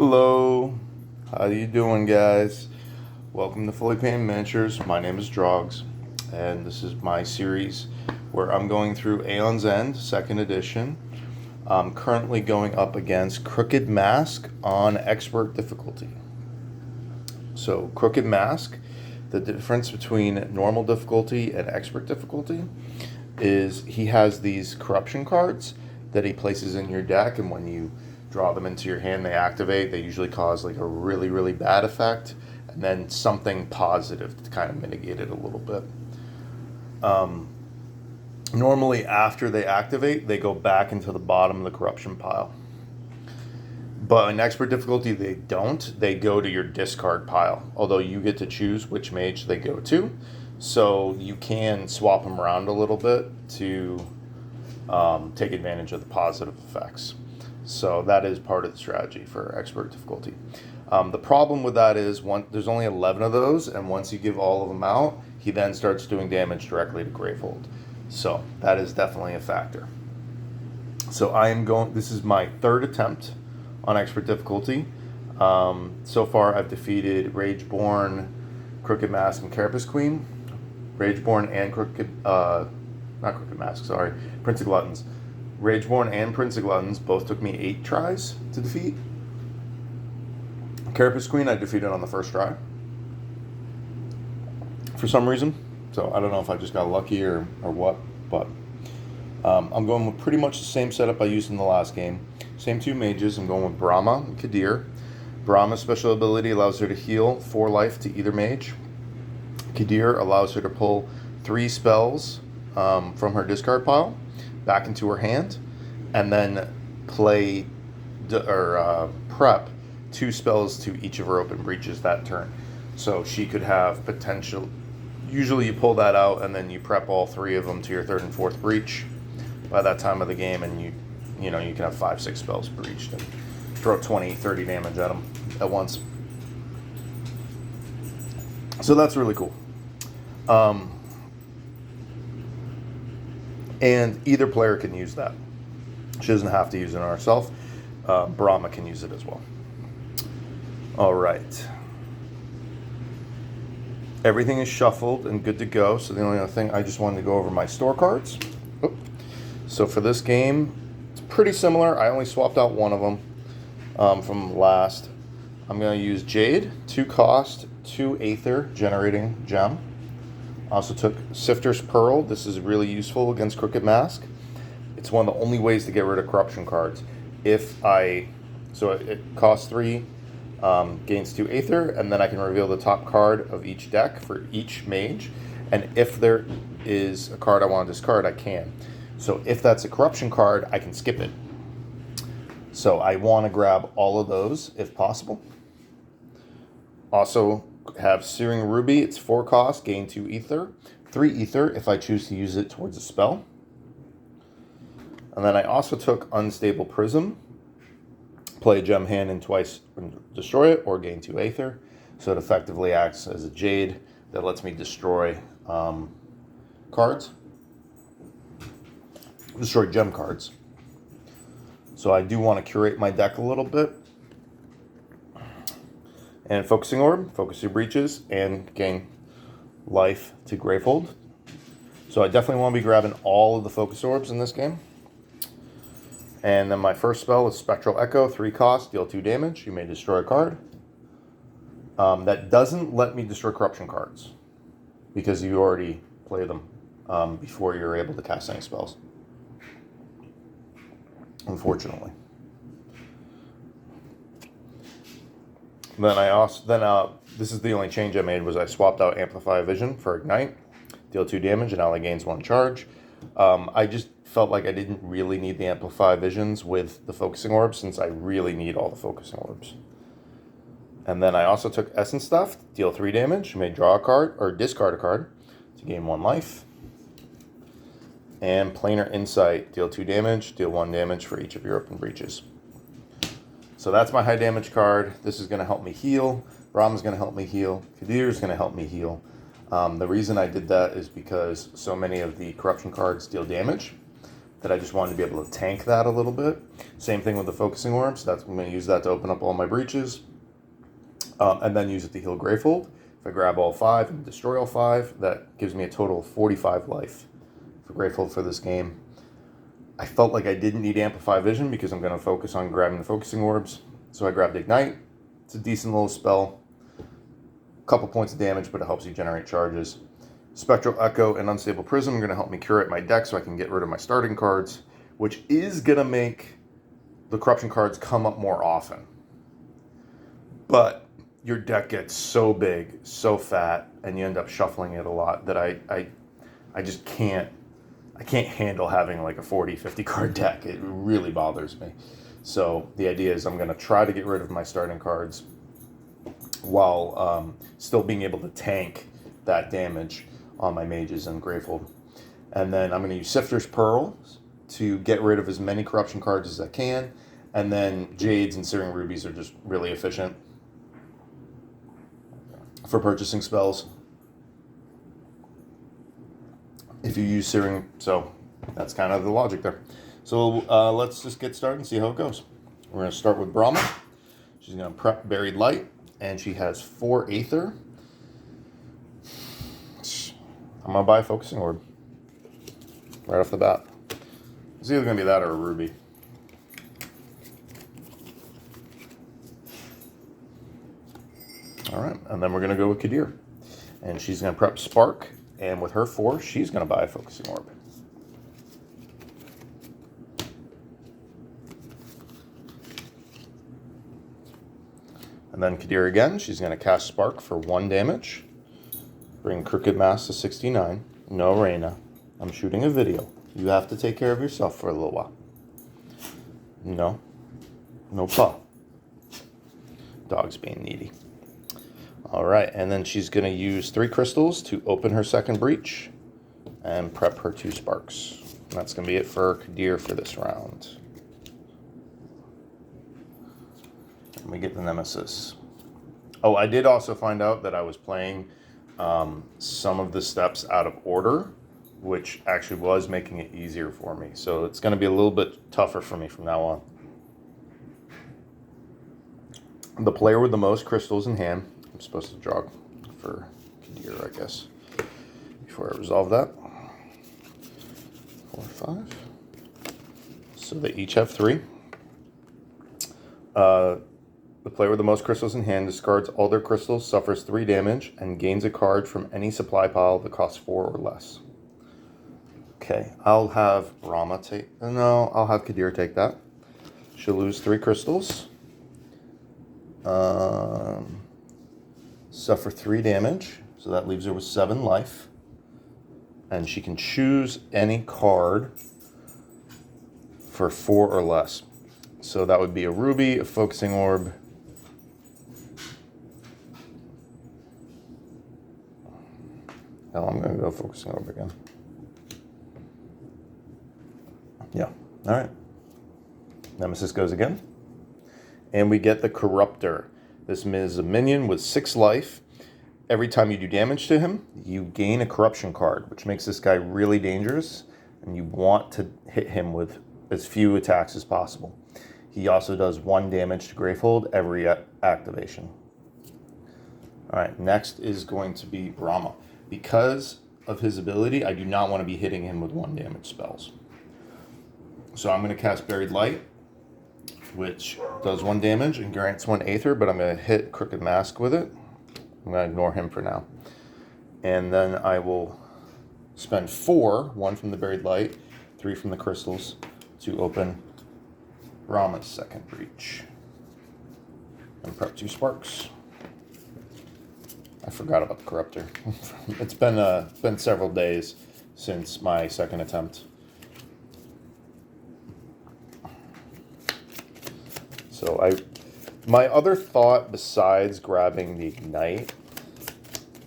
Hello, how you doing, guys? Welcome to Fully Painted Miniatures. My name is Drogs, and this is my series where I'm going through Aeons End, 2nd edition. I'm currently going up against Crooked Mask on Expert difficulty. So, Crooked Mask, the difference between normal difficulty and expert difficulty is he has these corruption cards that he places in your deck, and when you draw them into your hand, they activate. They usually cause like a really, really bad effect, and then something positive to kind of mitigate it a little bit. Normally, after they activate, they go back into the bottom of the corruption pile. But in expert difficulty, they don't. They go to your discard pile, although you get to choose which mage they go to. So you can swap them around a little bit to take advantage of the positive effects. So that is part of the strategy for expert difficulty. The problem with that is there's only 11 of those, and once you give all of them out, he then starts doing damage directly to Gravehold. So that is definitely a factor. So this is my third attempt on expert difficulty. So far I've defeated Rageborn, Crooked Mask, and Carapace Queen. Rageborn and Prince of Gluttons. Rageborn and Prince of Gluttons both took me 8 tries to defeat. Carapace Queen I defeated on the first try for some reason. So I don't know if I just got lucky or what, but I'm going with pretty much the same setup I used in the last game. Same 2 mages. I'm going with Brahma and Kadir. Brahma's special ability allows her to heal 4 life to either mage. Kadir allows her to pull 3 spells from her discard pile back into her hand, and then prep 2 spells to each of her open breaches that turn. So she could have potential. Usually you pull that out and then you prep all 3 of them to your 3rd and 4th breach by that time of the game, and you can have 5-6 spells breached and throw 20-30 damage at them at once. So that's really cool. And either player can use that. She doesn't have to use it on herself. Brahma can use it as well. All right. Everything is shuffled and good to go. So the only other thing, I just wanted to go over my store cards. So for this game, it's pretty similar. I only swapped out one of them from last. I'm going to use Jade, 2 cost, 2 Aether, generating gem. Also took Sifter's Pearl. This is really useful against Crooked Mask. It's one of the only ways to get rid of corruption cards. So it costs 3, gains 2 Aether, and then I can reveal the top card of each deck for each mage. And if there is a card I want to discard, I can. So if that's a corruption card, I can skip it. So I want to grab all of those if possible. Also have Searing Ruby. It's 4 cost, gain 2 Ether, 3 Ether if I choose to use it towards a spell. And then I also took Unstable Prism. Play a gem hand and twice destroy it, or gain 2 Aether. So it effectively acts as a Jade that lets me destroy cards. Destroy gem cards. So I do want to curate my deck a little bit. And Focusing Orb, focus your breaches, and gain life to Gravehold. So I definitely want to be grabbing all of the Focus Orbs in this game. And then my first spell is Spectral Echo, 3 cost, deal 2 damage. You may destroy a card. That doesn't let me destroy corruption cards, because you already play them before you're able to cast any spells, unfortunately. This is the only change I made, was I swapped out Amplify Vision for Ignite, deal 2 damage, and ally gains 1 charge. I just felt like I didn't really need the Amplify Visions with the Focusing Orbs, since I really need all the Focusing Orbs. And then I also took Essence Stuff, deal 3 damage, you may draw a card, or discard a card, to gain 1 life. And Planar Insight, deal 2 damage, deal 1 damage for each of your open breaches. So that's my high damage card. This is going to help me heal. Brahma's going to help me heal. Kadir is going to help me heal. The reason I did that is because so many of the corruption cards deal damage. that I just wanted to be able to tank that a little bit. Same thing with the focusing orbs. I'm going to use that to open up all my breaches. And then use it to heal Greyfold. If I grab all 5 and destroy all 5, that gives me a total of 45 life for Greyfold for this game. I felt like I didn't need Amplify Vision because I'm going to focus on grabbing the focusing orbs. So I grabbed Ignite. It's a decent little spell. A couple points of damage, but it helps you generate charges. Spectral Echo and Unstable Prism are going to help me curate my deck so I can get rid of my starting cards, which is going to make the corruption cards come up more often. But your deck gets so big, so fat, and you end up shuffling it a lot that I just can't handle having like a 40, 50 card deck. It really bothers me. So the idea is I'm going to try to get rid of my starting cards while still being able to tank that damage on my mages and Greyfold. And then I'm going to use Sifter's Pearls to get rid of as many corruption cards as I can. And then Jades and Searing Rubies are just really efficient for purchasing spells. If you use Searing, so that's kind of the logic there. So let's just get started and see how it goes. We're going to start with Brahma. She's going to prep Buried Light, and she has 4 Aether. I'm going to buy a Focusing Orb right off the bat. It's either going to be that or a Ruby. All right, and then we're going to go with Kadir. And she's going to prep Spark, and with her 4, she's going to buy a Focusing Orb. And then Kadir again, she's going to cast Spark for 1 damage. Bring Crooked Mass to 69. No, Reina. I'm shooting a video. You have to take care of yourself for a little while. No. No pa. Dog's being needy. All right, and then she's going to use 3 crystals to open her second breach and prep her 2 sparks. And that's going to be it for Kadir for this round. And we get the Nemesis. Oh, I did also find out that I was playing some of the steps out of order, which actually was making it easier for me. So it's going to be a little bit tougher for me from now on. The player with the most crystals in hand, I'm supposed to draw for Kadir, I guess, before I resolve that. 4, 5. So they each have 3. The player with the most crystals in hand discards all their crystals, suffers 3 damage, and gains a card from any supply pile that costs 4 or less. Okay, I'll have Rama take... No, I'll have Kadir take that. She'll lose 3 crystals. Suffer 3 damage, so that leaves her with 7 life. And she can choose any card for 4 or less. So that would be a Ruby, a Focusing Orb, hell, I'm going to go Focusing Orb again. Yeah, all right. Nemesis goes again. And we get the Corruptor. This is a minion with 6 life. Every time you do damage to him, you gain a corruption card, which makes this guy really dangerous, and you want to hit him with as few attacks as possible. He also does 1 damage to Greyfold every activation. All right, next is going to be Brahma. Because of his ability, I do not want to be hitting him with 1 damage spells. So I'm going to cast Buried Light, which does 1 damage and grants 1 Aether, but I'm going to hit Crooked Mask with it. I'm going to ignore him for now. And then I will spend 4, 1 from the Buried Light, 3 from the crystals, to open Rama's second breach. And prep 2 sparks. I forgot about the Corruptor. It's been several days since my second attempt. So my other thought besides grabbing the Ignite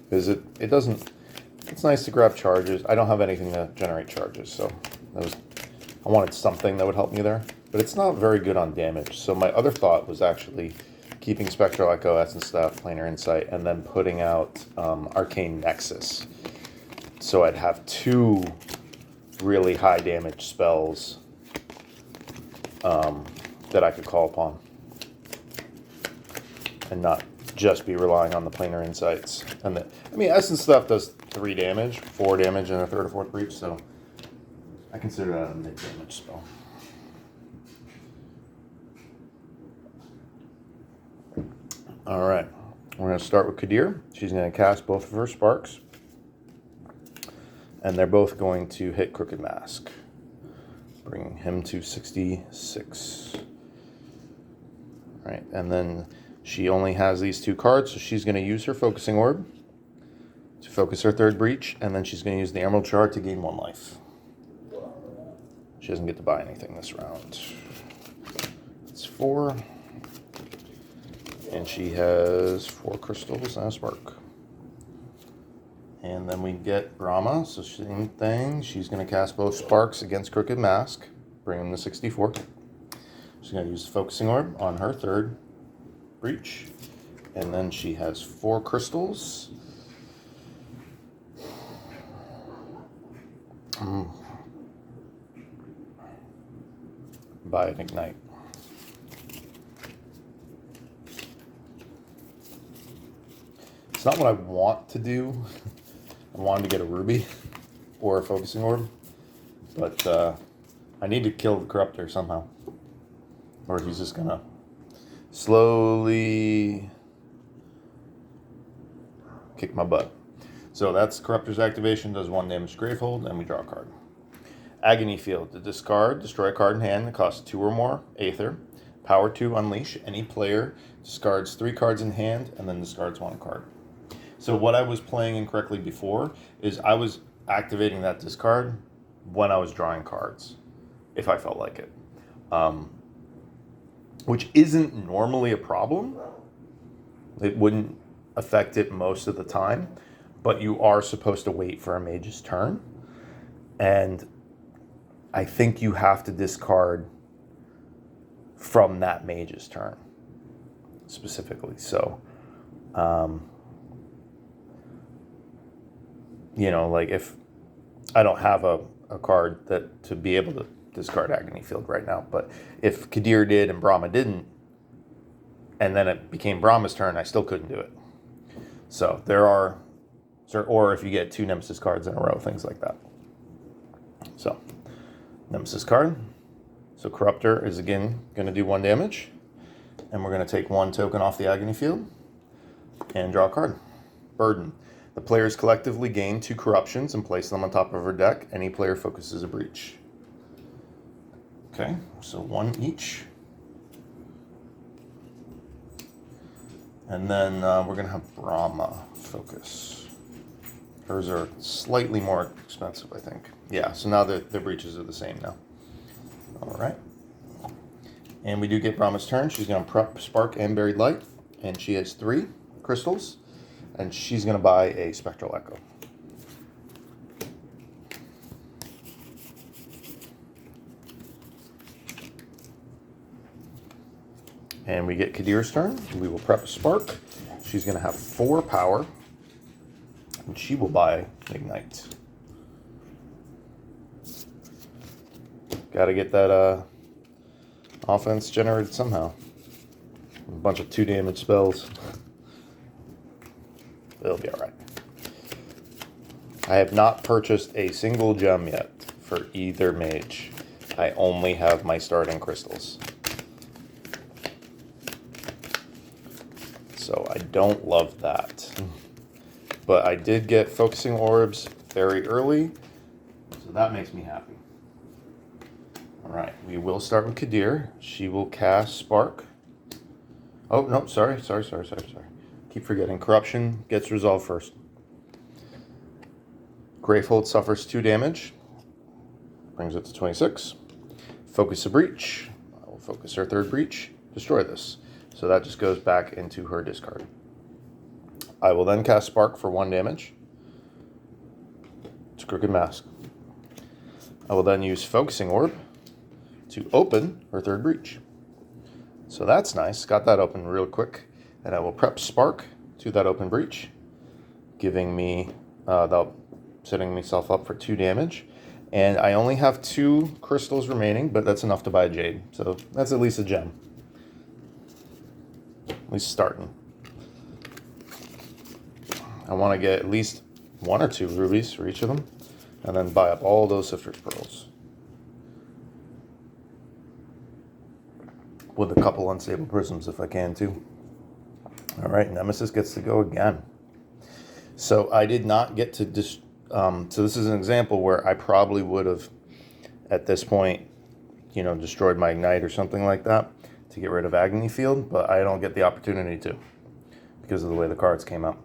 is it's nice to grab charges. I don't have anything to generate charges, so I wanted something that would help me there. But it's not very good on damage. So my other thought was actually keeping Spectral Echo, Essence Staff, Planar Insight, and then putting out Arcane Nexus. So I'd have 2 really high damage spells that I could call upon, and not just be relying on the planar insights. And Essence stuff does 3 damage, 4 damage, and a 3rd or 4th breach, so I consider that a mid-damage spell. Alright, we're going to start with Kadir. She's going to cast both of her sparks, and they're both going to hit Crooked Mask, bringing him to 66. Right, and then she only has these 2 cards, so she's going to use her Focusing Orb to focus her 3rd breach, and then she's going to use the Emerald Shard to gain 1 life. She doesn't get to buy anything this round. It's 4. And she has 4 crystals and a spark. And then we get Brahma, so same thing. She's going to cast both sparks against Crooked Mask, bring him to 64. She's going to use the Focusing Orb on her 3rd breach. And then she has 4 crystals. Buy an Ignite. It's not what I want to do. I wanted to get a Ruby or a Focusing Orb, but I need to kill the Corruptor somehow, or he's just gonna slowly kick my butt. So that's Corruptor's activation, does 1 damage to Gravehold, and we draw a card. Agony Field, to discard, destroy a card in hand that costs 2 or more Aether. Power 2, unleash. Any player discards 3 cards in hand and then discards 1 card. So what I was playing incorrectly before is I was activating that discard when I was drawing cards, if I felt like it. Which isn't normally a problem. It wouldn't affect it most of the time, but you are supposed to wait for a mage's turn. And I think you have to discard from that mage's turn, specifically. So, like if I don't have a card that to be able to discard Agony Field right now, but if Kadir did and Brahma didn't, and then it became Brahma's turn, I still couldn't do it. So there are, or if you get 2 Nemesis cards in a row, things like that. So, Nemesis card. So Corruptor is again going to do 1 damage, and we're going to take 1 token off the Agony Field and draw a card. Burden. The players collectively gain 2 corruptions and place them on top of her deck. Any player focuses a breach. Okay, so 1 each. And then we're going to have Brahma focus. Hers are slightly more expensive, I think. Yeah, so now the breaches are the same now. All right. And we do get Brahma's turn. She's going to prep Spark and Buried Light. And she has 3 crystals. And she's going to buy a Spectral Echo. And we get Kadir's turn. We will prep a Spark. She's going to have 4 power. And she will buy Ignite. Got to get that offense generated somehow. A bunch of 2 damage spells. It'll be alright. I have not purchased a single gem yet for either mage. I only have my starting crystals. So I don't love that. But I did get Focusing Orbs very early, so that makes me happy. Alright, we will start with Kadir. She will cast Spark. Oh, no, sorry. Keep forgetting. Corruption gets resolved first. Gravehold suffers 2 damage. Brings it to 26. Focus a breach. I will focus her 3rd breach. Destroy this. So that just goes back into her discard. I will then cast Spark for 1 damage. It's Crooked Mask. I will then use Focusing Orb to open her 3rd breach. So that's nice. Got that open real quick. And I will prep Spark to that open breach, giving me, setting myself up for 2 damage. And I only have 2 crystals remaining, but that's enough to buy a jade. So that's at least a gem. At least starting. I want to get at least 1 or 2 rubies for each of them, and then buy up all those sifter's pearls. With a couple unstable prisms if I can too. Alright, Nemesis gets to go again. So I did not get to so this is an example where I probably would have, at this point, you know, destroyed my Ignite or something like that to get rid of Agony Field, but I don't get the opportunity to because of the way the cards came out.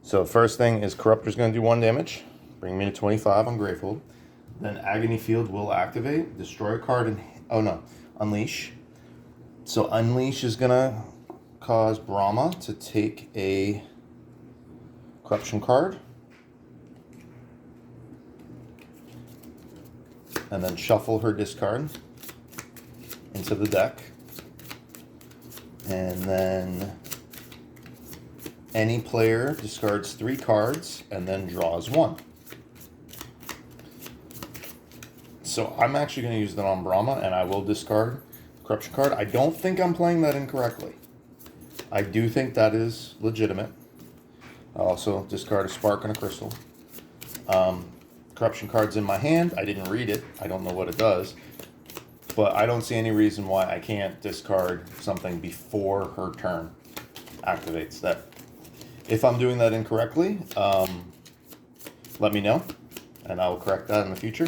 So first thing is Corruptor's going to do 1 damage, bring me to 25 on Gravehold. Then Agony Field will activate, destroy a card, and Unleash. So Unleash is going to cause Brahma to take a Corruption card. And then shuffle her discard into the deck. And then any player discards 3 cards and then draws 1. So I'm actually going to use that on Brahma, and I will discard Corruption card. I don't think I'm playing that incorrectly. I do think that is legitimate. I'll also discard a Spark and a Crystal. Corruption card's in my hand. I didn't read it. I don't know what it does. But I don't see any reason why I can't discard something before her turn activates. That if I'm doing that incorrectly, let me know, and I will correct that in the future.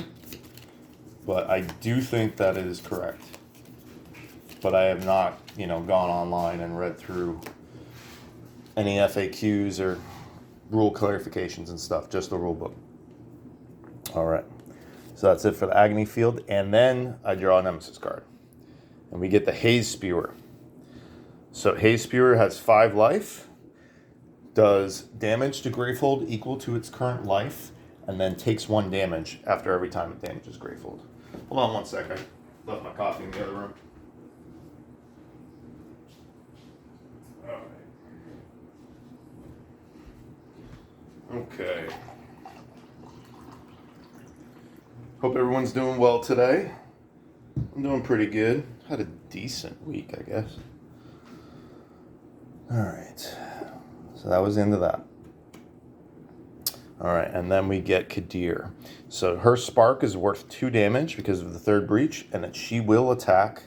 But I do think that it is correct. But I have not, you know, gone online and read through any FAQs or rule clarifications and stuff. Just the rule book. All right. So that's it for the Agony Field. And then I draw a Nemesis card. And we get the Haze Spewer. So Haze Spewer has 5 life. Does damage to Gravehold equal to its current life. And then takes 1 damage after every time it damages Gravehold. Hold on 1 sec. I left my coffee in the other room. All right. Okay. Hope everyone's doing well today. I'm doing pretty good. Had a decent week, I guess. Alright. So that was the end of that. Alright, and then we get Kadir. So her Spark is worth 2 damage because of the 3rd breach, and that she will attack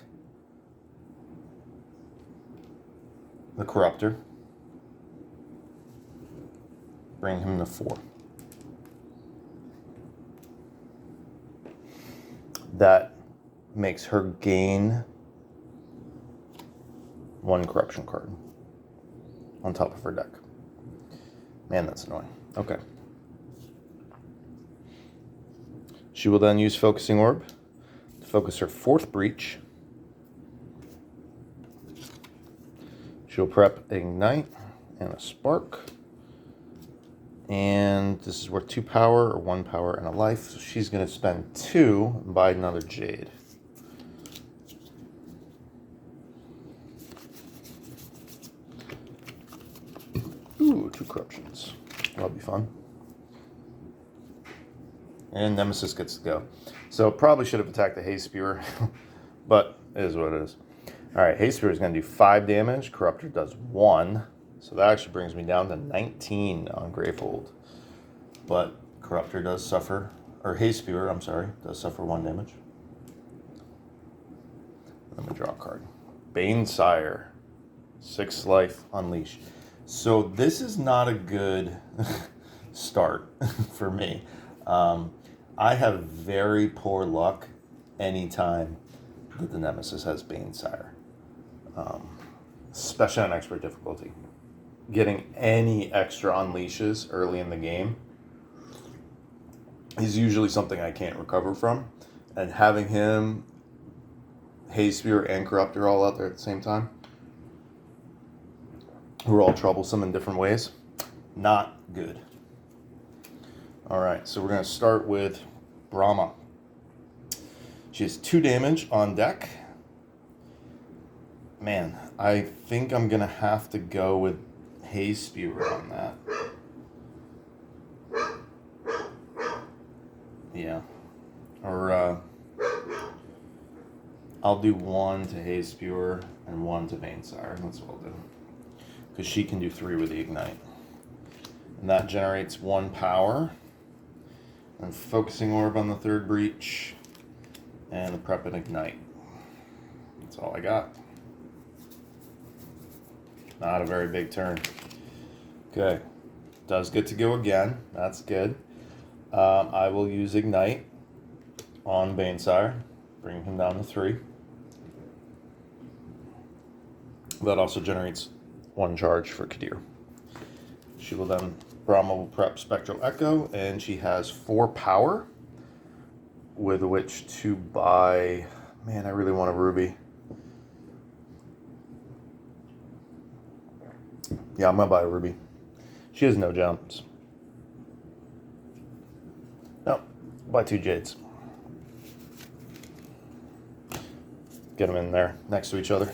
the Corruptor. Bring him to 4. That makes her gain 1 Corruption card on top of her deck. Man, that's annoying. Okay. She will then use Focusing Orb to focus her 4th breach. She'll prep Ignite and a Spark. And this is worth 2 power or 1 power and a life. So she's going to spend 2 and buy another Jade. Ooh, 2 Corruptions. That'll be fun. And Nemesis gets to go. So probably should have attacked the Haze Spewer, but it is what it is. Alright, Haze Spewer is going to do 5 damage. Corruptor does 1. So that actually brings me down to 19 on Gravehold. But Corruptor does suffer, or Haze Spewer, I'm sorry, does suffer 1 damage. Let me draw a card. Banesire. 6 life, Unleash. So this is not a good start for me. I have very poor luck anytime that the Nemesis has Banesire. Especially on expert difficulty. Getting any extra unleashes early in the game is usually something I can't recover from. And having him, Haze Spewer, and Corruptor all out there at the same time, who are all troublesome in different ways, not good. Alright, so we're going to start with Brahma. She has 2 damage on deck. Man, I think I'm going to have to go with Haze Spewer on that. Yeah. Or I'll do one to Haze Spewer and one to Vainsire. That's what I'll do. Because she can do 3 with the Ignite. And that generates 1 power. And Focusing Orb on the 3rd breach. And the Prep and Ignite. That's all I got. Not a very big turn. Okay. Does get to go again. That's good. I will use Ignite on Vainsire. Bring him down to 3. That also generates 1 charge for Kadir. She will then, Brahma will prep Spectral Echo, and she has 4 power with which to buy, man, I really want a Ruby. Yeah, I'm gonna buy a Ruby. She has no gems. No, buy 2 Jades. Get them in there next to each other.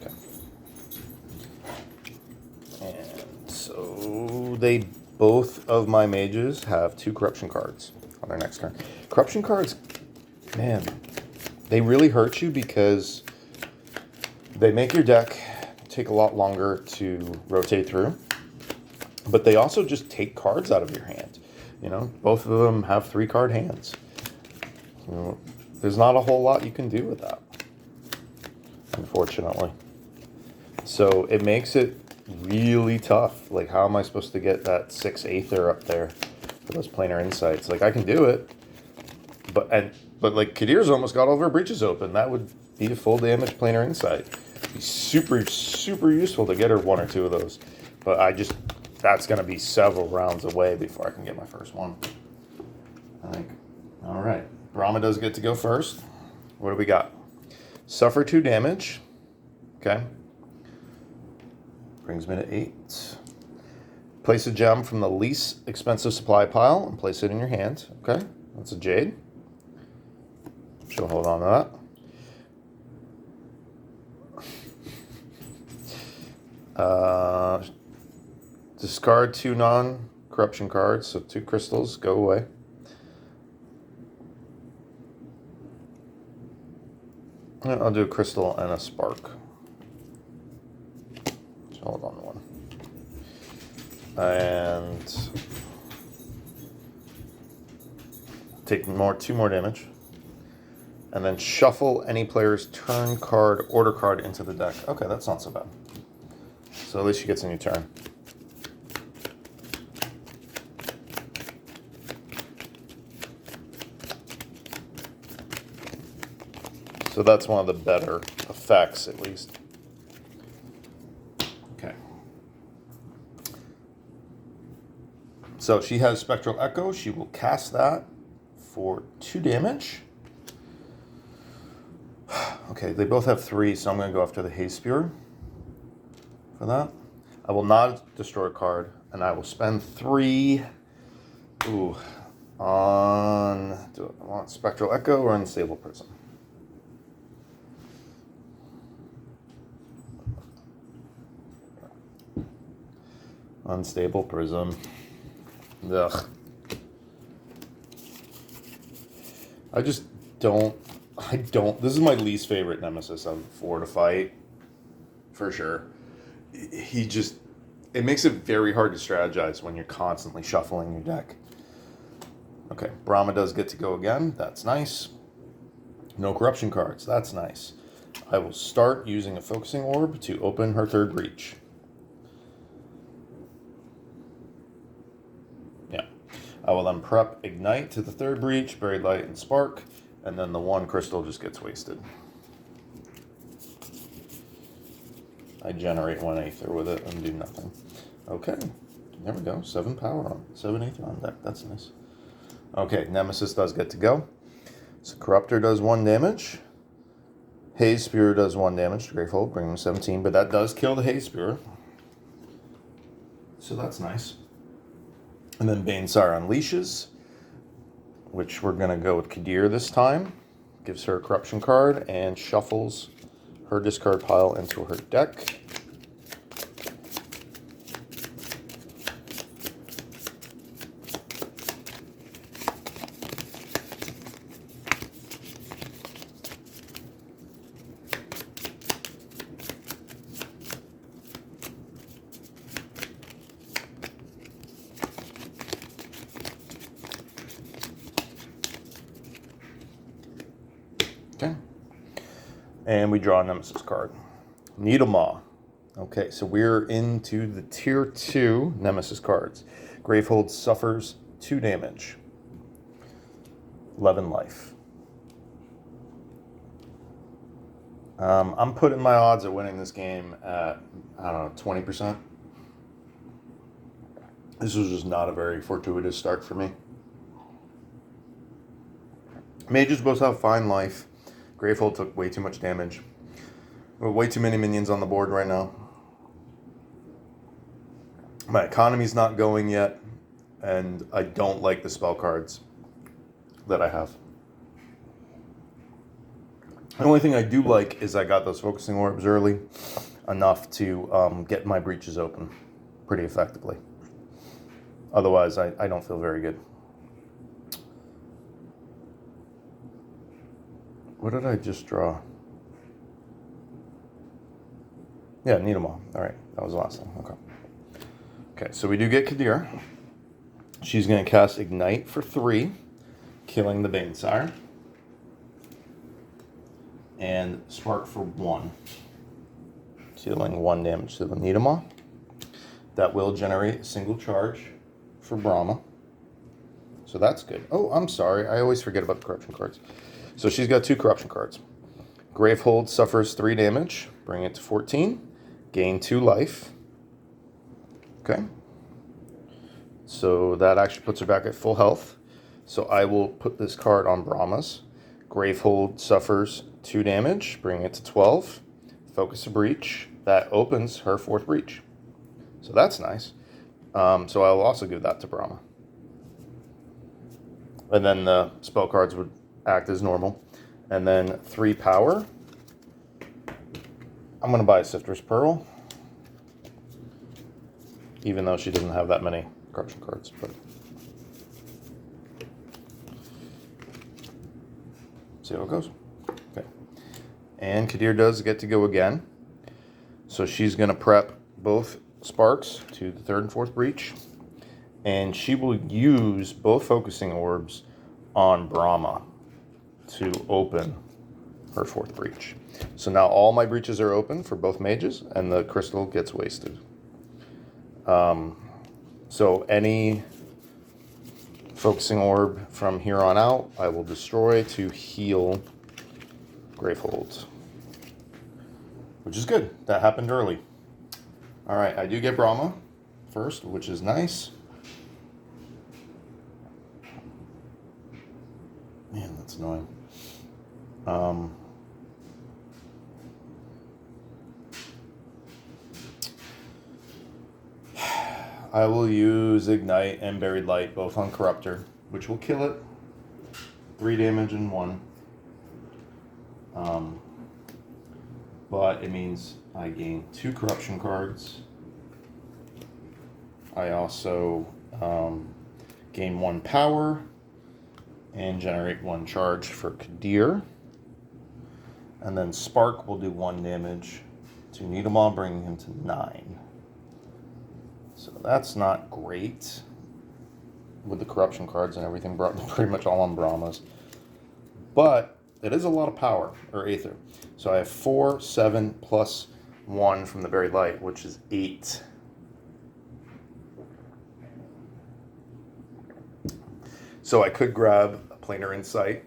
Okay. And so both of my mages have 2 corruption cards on their next turn. Corruption cards, man, they really hurt you because they make your deck take a lot longer to rotate through, but they also just take cards out of your hand. You know, both of them have 3-card hands. You know, there's not a whole lot you can do with that, unfortunately. So it makes it really tough. Like, how am I supposed to get that 6 Aether up there for those planar insights? Like, I can do it, but like Kadir's almost got all of her breaches open. That would be a full damage planar insight. It'd be super, super useful to get her 1 or 2 of those. But that's going to be several rounds away before I can get my first one. I think. All right. Brahma does get to go first. What do we got? Suffer 2 damage. Okay. Brings me to 8. Place a gem from the least expensive supply pile and place it in your hand. Okay. That's a Jade. She'll hold on to that. Discard 2 non-corruption cards, so 2 crystals go away. And I'll do a crystal and a spark. So hold on to 1. And take 2 more damage. And then shuffle any player's turn card, order card into the deck. Okay, that's not so bad. So at least she gets a new turn. So that's one of the better effects, at least. Okay. So she has Spectral Echo. She will cast that for 2 damage. Okay, they both have 3, so I'm going to go after the Haze Spear for that. I will not destroy a card, and I will spend 3 on, do I want Spectral Echo or Unstable Prism? Unstable Prism. Ugh. This is my least favorite nemesis of 4 to fight. For sure. It makes it very hard to strategize when you're constantly shuffling your deck. Okay, Brahma does get to go again. That's nice. No corruption cards. That's nice. I will start using a Focusing Orb to open her 3rd breach. Yeah. I will then prep Ignite to the 3rd breach, Buried Light, and Spark, and then the 1 crystal just gets wasted. I generate 1 Aether with it and do nothing. Okay, there we go. 7 power on 7 Aether on deck. That's nice. Okay, Nemesis does get to go. So Corruptor does 1 damage. Haze Spear does 1 damage to Gravehold, bring him 17, but that does kill the Haze Spear. So that's nice. And then Vainsire unleashes, which we're going to go with Kadir this time. Gives her a corruption card and shuffles her discard pile into her deck. Okay. And we draw a Nemesis card. Needlemaw. Okay, so we're into the Tier 2 Nemesis cards. Gravehold suffers 2 damage. 11 life. I'm putting my odds of winning this game at, I don't know, 20%. This was just not a very fortuitous start for me. Mages both have fine life. Gravehold took way too much damage. Way too many minions on the board right now. My economy's not going yet, and I don't like the spell cards that I have. The only thing I do like is I got those focusing orbs early enough to get my breaches open pretty effectively. Otherwise, I don't feel very good. What did I just draw? Yeah, Needlemaw. All right, that was the last thing. Okay. Okay, so we do get Kadir. She's going to cast Ignite for 3, killing the Banesire. And Spark for 1, dealing 1 damage to the Needlemaw. That will generate a single charge for Brahma. So that's good. Oh, I'm sorry. I always forget about the corruption cards. So she's got 2 corruption cards. Gravehold suffers 3 damage, bring it to 14. Gain 2 life. Okay. So that actually puts her back at full health. So I will put this card on Brahma's. Gravehold suffers 2 damage, bring it to 12. Focus a breach. That opens her 4th breach. So that's nice. So I will also give that to Brahma. And then the spell cards would act as normal. And then 3 power. I'm going to buy a Sifter's Pearl. Even though she doesn't have that many corruption cards. But see how it goes. Okay. And Kadir does get to go again. So she's going to prep both sparks to the 3rd and 4th breach. And she will use both focusing orbs on Brahma to open her 4th breach. So now all my breaches are open for both mages, and the crystal gets wasted. So any focusing orb from here on out, I will destroy to heal Gravehold. Which is good. That happened early. Alright, I do get Brahma first, which is nice. Man, that's annoying. I will use Ignite and Buried Light, both on Corruptor, which will kill it. 3 damage and 1. But it means I gain 2 corruption cards. I also gain 1 power and generate 1 charge for Kadir. And then Spark will do 1 damage to Needlemaw, bringing him to 9. So that's not great with the corruption cards and everything, pretty much all on Brahmas. But it is a lot of power, or Aether. So I have 4, 7, plus 1 from the Buried Light, which is 8. So I could grab a Planar Insight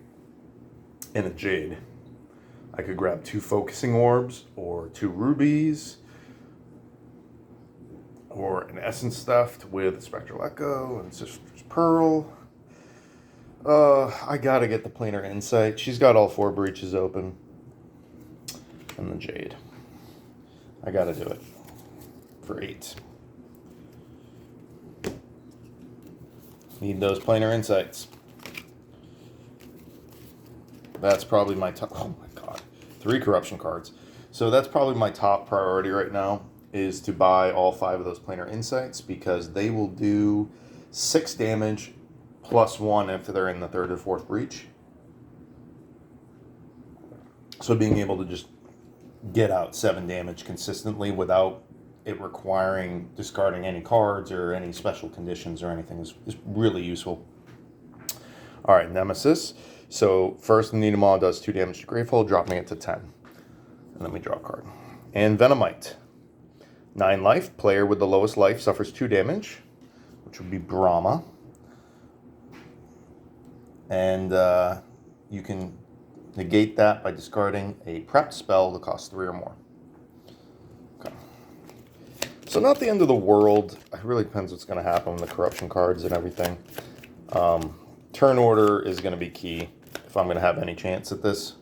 and a Jade. I could grab 2 Focusing Orbs, or 2 Rubies, or an Essence Stuffed with a Spectral Echo and Sister's Pearl. I gotta get the Planar Insight. She's got all 4 breaches open. And the Jade. I gotta do it. For 8. Need those Planar Insights. That's probably my top... Oh my god. 3 corruption cards. So that's probably my top priority right now, is to buy all 5 of those Planar Insights, because they will do 6 damage plus 1 if they're in the 3rd or 4th breach. So being able to just get out 7 damage consistently without it requiring discarding any cards or any special conditions or anything is really useful. All right, Nemesis. So first, the Nidomaw does 2 damage to Gravehold, dropping it to 10. And then we draw a card. And Venomite. 9 life. Player with the lowest life suffers 2 damage, which would be Brahma. And you can negate that by discarding a prepped spell that costs 3 or more. Okay. So not the end of the world. It really depends what's going to happen with the corruption cards and everything. Turn order is going to be key if I'm going to have any chance at this.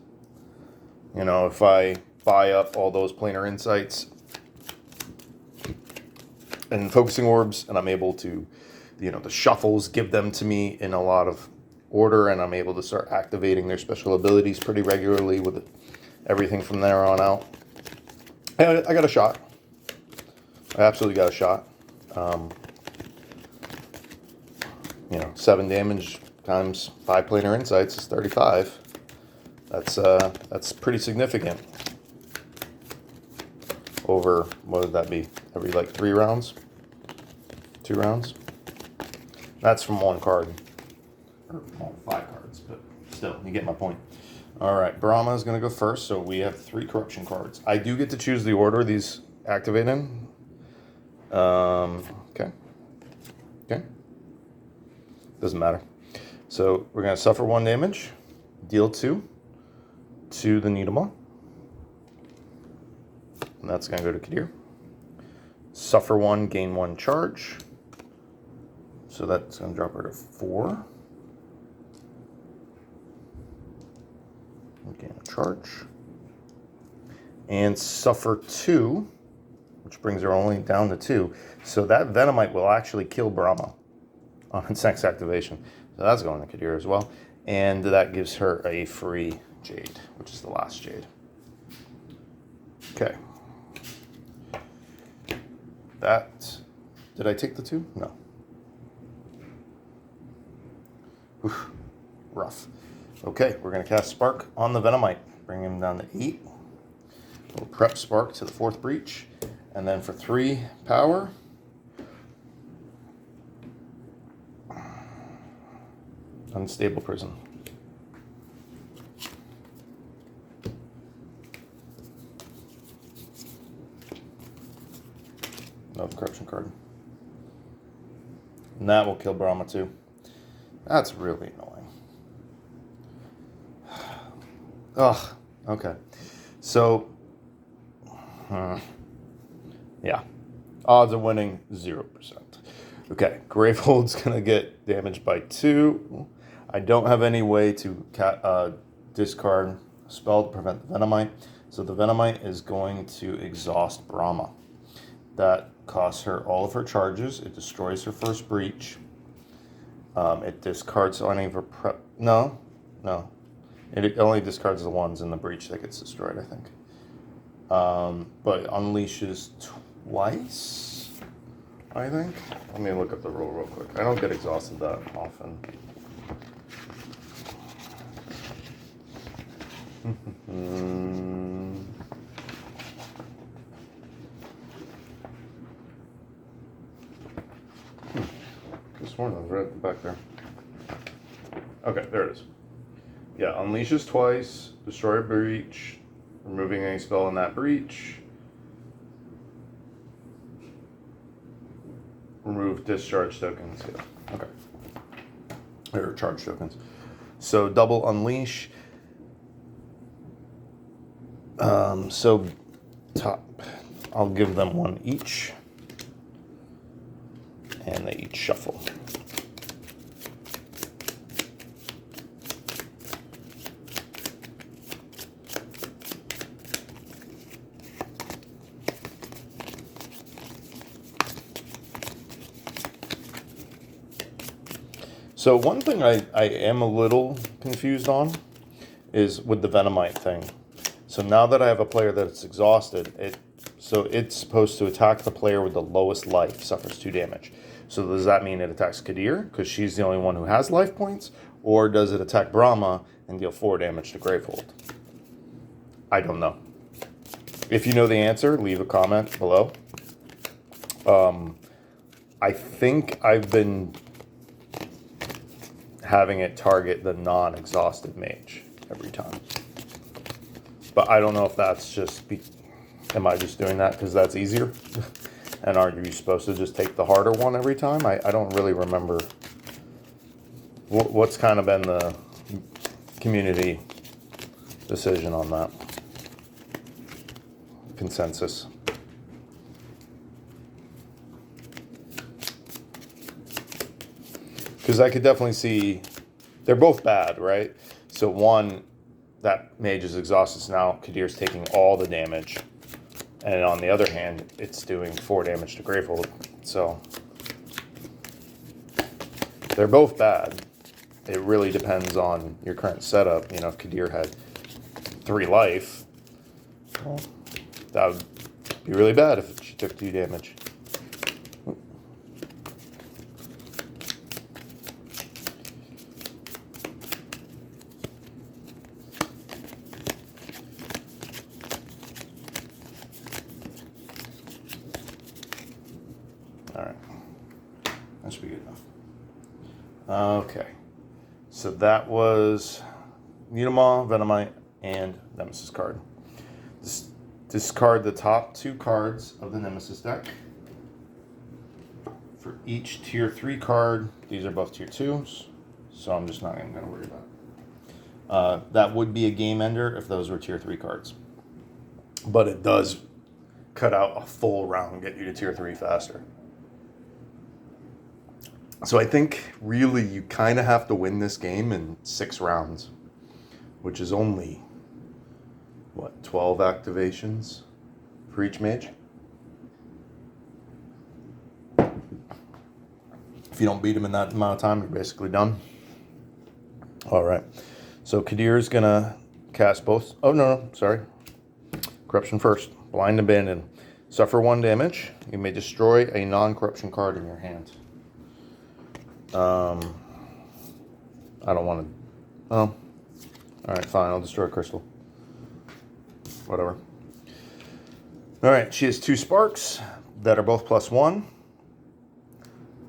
You know, if I buy up all those planar insights and focusing orbs, and I'm able to, you know, the shuffles give them to me in a lot of order, and I'm able to start activating their special abilities pretty regularly with everything from there on out. And I got a shot. I absolutely got a shot. You know, 7 damage times 5 planar insights is 35. That's pretty significant. Over, what would that be? Every like 3 rounds? 2 rounds? That's from 1 card. Or well, 5 cards, but still, you get my point. Alright, Brahma is going to go first, so we have 3 corruption cards. I do get to choose the order these activate in. Okay. Okay. Doesn't matter. So we're going to suffer 1 damage, deal 2 to the Nidomaw. And that's going to go to Kadir. Suffer 1, gain 1 charge. So that's going to drop her to 4. Gain a charge. And suffer 2, which brings her only down to 2. So that Venomite will actually kill Brahma on its next activation. So that's going to Kadir as well. And that gives her a free Jade, which is the last Jade. Okay. That, did I take the 2? No. Oof, rough. Okay, we're going to cast Spark on the Venomite. Bring him down to 8. We'll prep Spark to the 4th breach. And then for 3 power, Unstable Prison. Another corruption card. And that will kill Brahma too. That's really annoying. Ugh, okay. So, yeah. Odds of winning, 0%. Okay, Gravehold's going to get damaged by 2. I don't have any way to discard a spell to prevent the Venomite. So the Venomite is going to exhaust Brahma. That costs her all of her charges. It destroys her first breach. It discards any of her prep. No. It only discards the ones in the breach that gets destroyed, I think. But unleashes twice, I think. Let me look up the rule real quick. I don't get exhausted that often. This one was right at the back there. Okay, there it is. Yeah, unleashes twice, destroy a breach, removing any spell in that breach, remove discharge tokens. Yeah, okay. Or charge tokens. So double unleash. So top, I'll give them 1 each, and they each shuffle. So one thing I am a little confused on is with the Venomite thing. So now that I have a player that's exhausted, it's supposed to attack the player with the lowest life, suffers 2 damage. So does that mean it attacks Kadir, because she's the only one who has life points? Or does it attack Brahma and deal 4 damage to Gravehold? I don't know. If you know the answer, leave a comment below. I think I've been having it target the non-exhausted mage every time. But I don't know if that's just, am I just doing that because that's easier? And are you supposed to just take the harder one every time? I don't really remember. What's kind of been the community decision on that? Consensus. Because I could definitely see, they're both bad, right? So one, that mage is exhausted, so now Kadir's taking all the damage. And on the other hand, it's doing 4 damage to Gravehold. So they're both bad. It really depends on your current setup. You know, if Kadir had 3 life, well, that would be really bad if she took 2 damage. Alright. That should be good enough. Okay. So that was Needlemaw, Venomite, and Nemesis card. Discard the top 2 cards of the Nemesis deck. For each tier 3 card, these are both tier 2s, so I'm just not even going to worry about it. That would be a game ender if those were tier 3 cards. But it does cut out a full round, get you to tier 3 faster. So I think really you kind of have to win this game in 6 rounds, which is only, what, 12 activations for each mage? If you don't beat him in that amount of time, you're basically done. All right. So Kadir's going to cast both. Oh, no, sorry. Corruption first. Blind Abandon. Suffer 1 damage. You may destroy a non-corruption card in your hand. I don't want to. Oh. All right, fine. I'll destroy a crystal. Whatever. All right. She has 2 sparks that are both +1.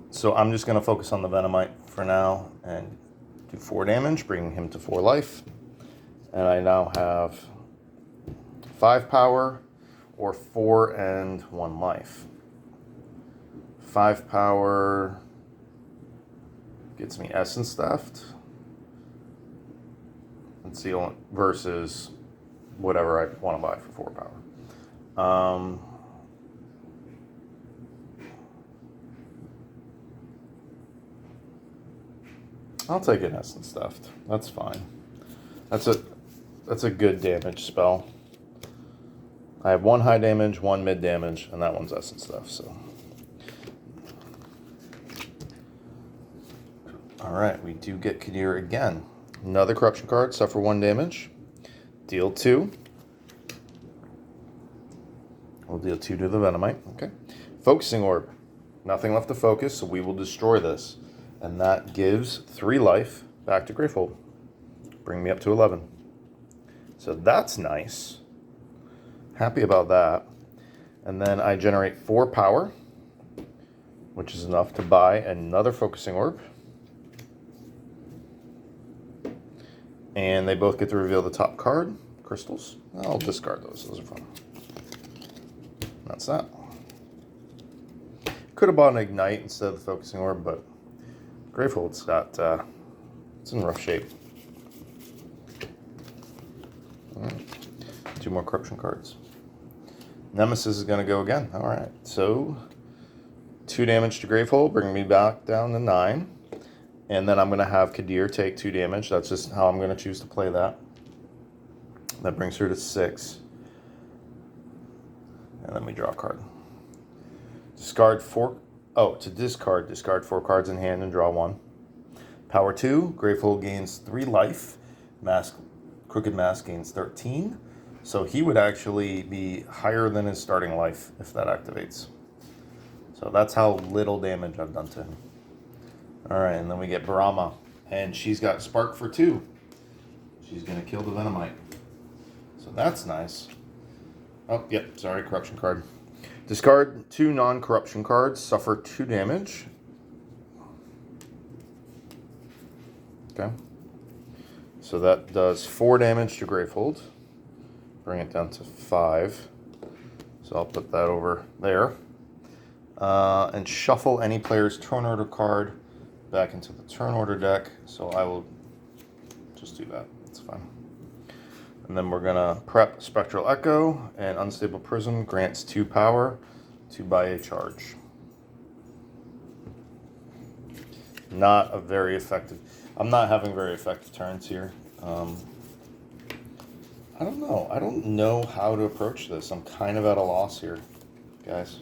So I'm just going to focus on the Venomite for now and do 4 damage, bringing him to 4 life. And I now have 5 power or 4 and 1 life. 5 power gets me Essence Theft. Let's see, versus whatever I want to buy for 4 power. I'll take an Essence Theft. That's fine. That's a good damage spell. I have 1 high damage, 1 mid damage, and that one's Essence Theft. So, all right, we do get Kadir again. Another corruption card. Suffer 1 damage. Deal 2. We'll deal 2 to the Venomite. Okay. Focusing Orb. Nothing left to focus, so we will destroy this. And that gives 3 life back to Gravehold. Bring me up to 11. So that's nice. Happy about that. And then I generate 4 power, which is enough to buy another Focusing Orb. And they both get to reveal the top card, crystals. I'll discard those. Those are fun. That's that. Could have bought an Ignite instead of the Focusing Orb, but Gravehold's got, it's in rough shape. All right. 2 more corruption cards. Nemesis is going to go again. All right. So 2 damage to Gravehold, bringing me back down to 9. And then I'm going to have Kadir take 2 damage. That's just how I'm going to choose to play that. That brings her to 6. And then we draw a card. Discard 4. Oh, to discard 4 cards in hand and draw 1. Power 2, Gravehold gains 3 life. Crooked Mask gains 13. So he would actually be higher than his starting life if that activates. So that's how little damage I've done to him. All right, and then we get Brahma. And she's got Spark for 2. She's going to kill the Venomite. So that's nice. Oh, yep, sorry, corruption card. Discard 2 non-corruption cards, suffer 2 damage. Okay. So that does 4 damage to Gravehold. Bring it down to 5. So I'll put that over there. And shuffle any player's turn order card back into the turn order deck. So I will just do that. That's fine. And then we're going to prep Spectral Echo, and Unstable Prism grants 2 power to buy a charge. Not a very effective... I'm not having very effective turns here. I don't know. I don't know how to approach this. I'm kind of at a loss here, guys.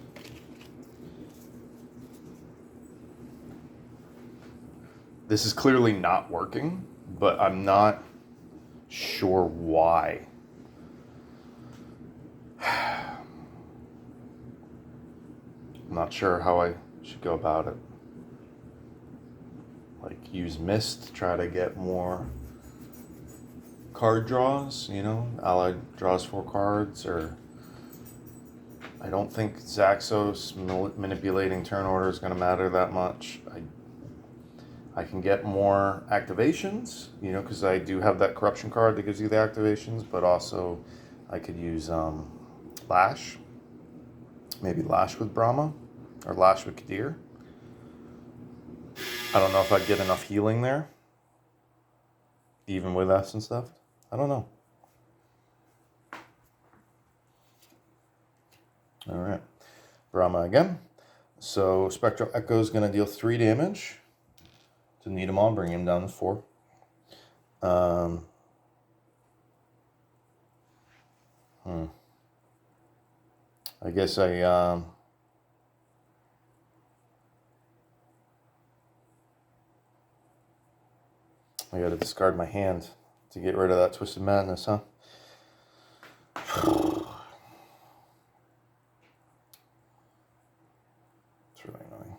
This is clearly not working, but I'm not sure why. I'm not sure how I should go about it. Like, use Mist to try to get more card draws, you know? Allied draws 4 cards, or... I don't think Zaxos manipulating turn order is going to matter that much. I can get more activations, you know, because I do have that corruption card that gives you the activations, but also I could use Lash. Maybe Lash with Brahma, or Lash with Kadir. I don't know if I'd get enough healing there, even with S and stuff. I don't know. All right, Brahma again. So Spectral Echo is going to deal 3 damage to Nidamal, bring him down to 4. I guess I got to discard my hand to get rid of that Twisted Madness, huh? It's really annoying.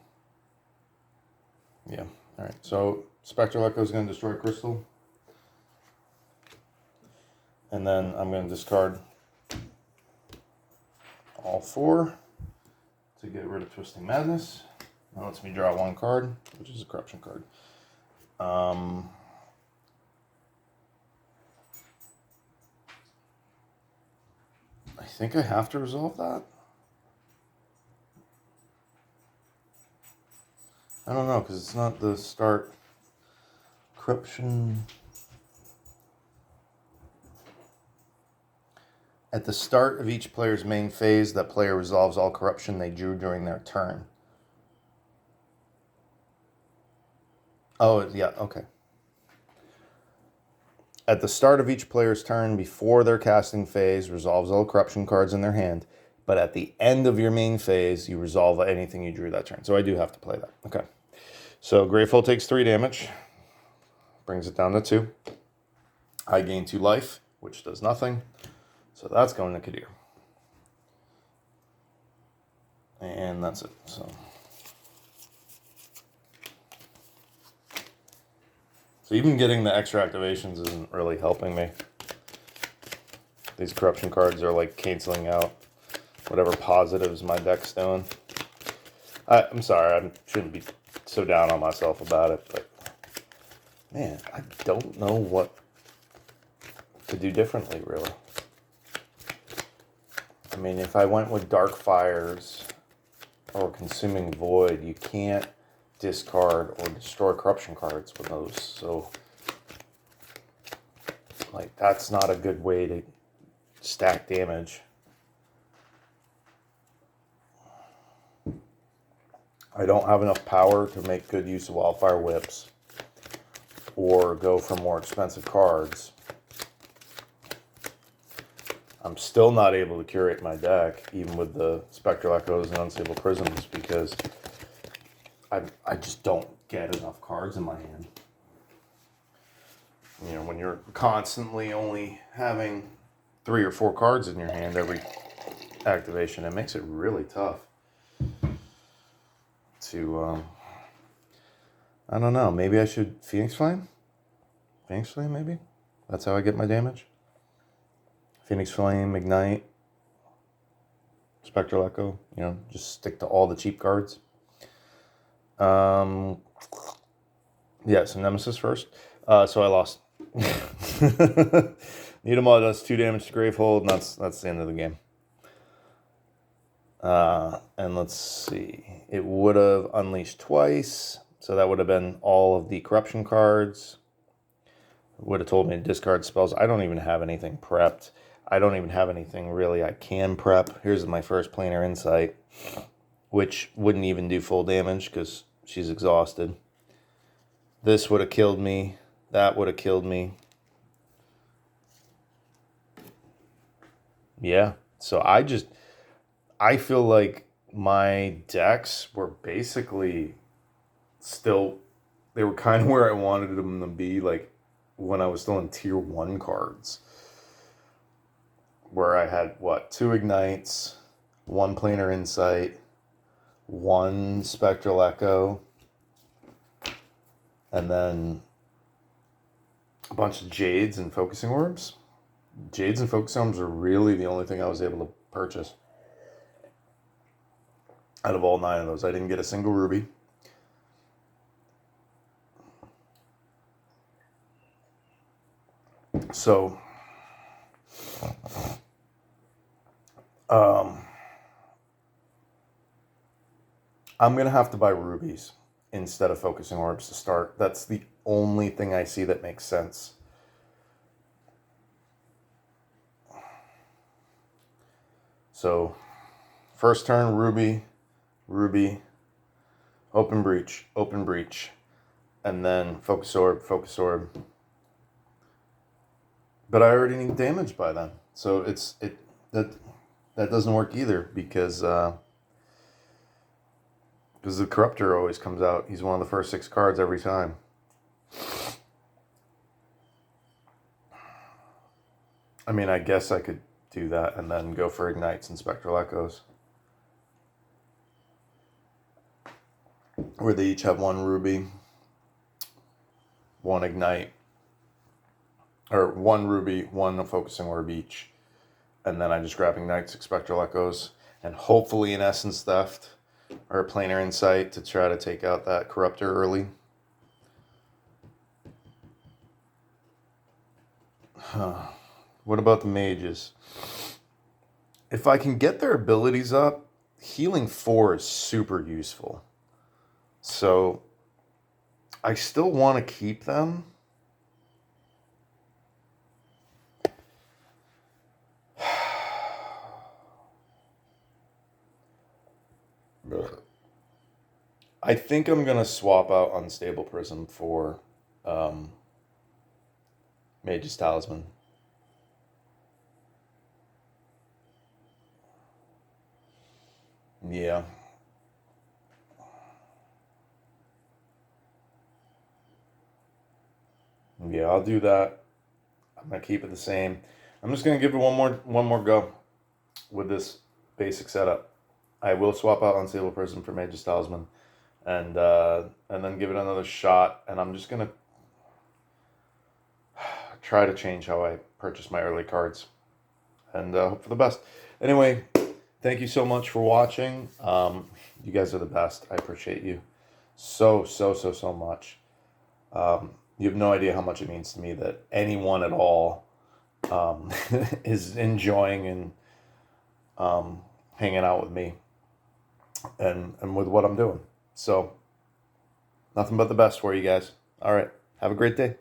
Yeah. All right. So Spectral Echo is going to destroy Crystal. And then I'm going to discard all 4 to get rid of Twisting Madness. That lets me draw 1 card, which is a corruption card. I think I have to resolve that. I don't know, because it's not the start. Corruption. At the start of each player's main phase, that player resolves all corruption they drew during their turn. Oh, yeah, okay. At the start of each player's turn, before their casting phase, resolves all corruption cards in their hand. But at the end of your main phase, you resolve anything you drew that turn. So I do have to play that. Okay. So Gravehold takes 3 damage. Brings it down to 2. I gain 2 life, which does nothing. So that's going to Kadir. And that's it. So even getting the extra activations isn't really helping me. These corruption cards are like canceling out whatever positives my deck's doing. I'm sorry, I shouldn't be so down on myself about it, but man, I don't know what to do differently, really. I mean, if I went with Dark Fires or Consuming Void, you can't discard or destroy corruption cards with those. So, like, that's not a good way to stack damage. I don't have enough power to make good use of Wildfire Whips or go for more expensive cards. I'm still not able to curate my deck, even with the Spectral Echoes and Unstable Prisms, because I just don't get enough cards in my hand. You know, when you're constantly only having 3 or 4 cards in your hand every activation, it makes it really tough to, I don't know, maybe I should Phoenix Flame? Phoenix Flame, maybe? That's how I get my damage? Phoenix Flame, Ignite, Spectral Echo, you know, just stick to all the cheap cards. Yeah, so Nemesis first. So I lost. Nidomoth does 2 damage to Gravehold, and that's the end of the game. And let's see. It would have unleashed twice, so that would have been all of the corruption cards. It would have told me to discard spells. I don't even have anything prepped. I don't even have anything really I can prep. Here's my first Planar Insight, which wouldn't even do full damage because she's exhausted. This would have killed me. That would have killed me. Yeah. So I feel like my decks were basically still, they were kind of where I wanted them to be, like when I was still in tier 1 cards. Where I had, 2 Ignites, 1 Planar Insight, 1 Spectral Echo, and then a bunch of Jades and Focusing Orbs. Jades and Focusing Orbs are really the only thing I was able to purchase. Out of all 9 of those, I didn't get a single Ruby. So, I'm going to have to buy Rubies instead of Focusing Orbs to start. That's the only thing I see that makes sense. So, first turn, Ruby, Ruby, Open Breach, and then Focus Orb. But I already need damage by then. So that doesn't work either because the Corruptor always comes out. He's one of the first 6 cards every time. I mean, I guess I could do that and then go for Ignites and Spectral Echoes. Where they each have 1 Ruby, 1 Ignite, or 1 Ruby, 1 Focusing Orb each. And then I just grab Ignites, Spectral Echoes, and hopefully an Essence Theft or a Planar Insight to try to take out that Corruptor early. What about the mages? If I can get their abilities up, Healing 4 is super useful. So I still want to keep them. I think I'm going to swap out Unstable Prism for Mage's Talisman. Yeah. Yeah, I'll do that. I'm going to keep it the same. I'm just going to give it one more go with this basic setup. I will swap out Unstable Prism for Mage's Talisman and then give it another shot, and I'm just going to try to change how I purchase my early cards and hope for the best. Anyway, thank you so much for watching. You guys are the best. I appreciate you so much. You have no idea how much it means to me that anyone at all is enjoying and hanging out with me and with what I'm doing. So, nothing but the best for you guys. All right. Have a great day.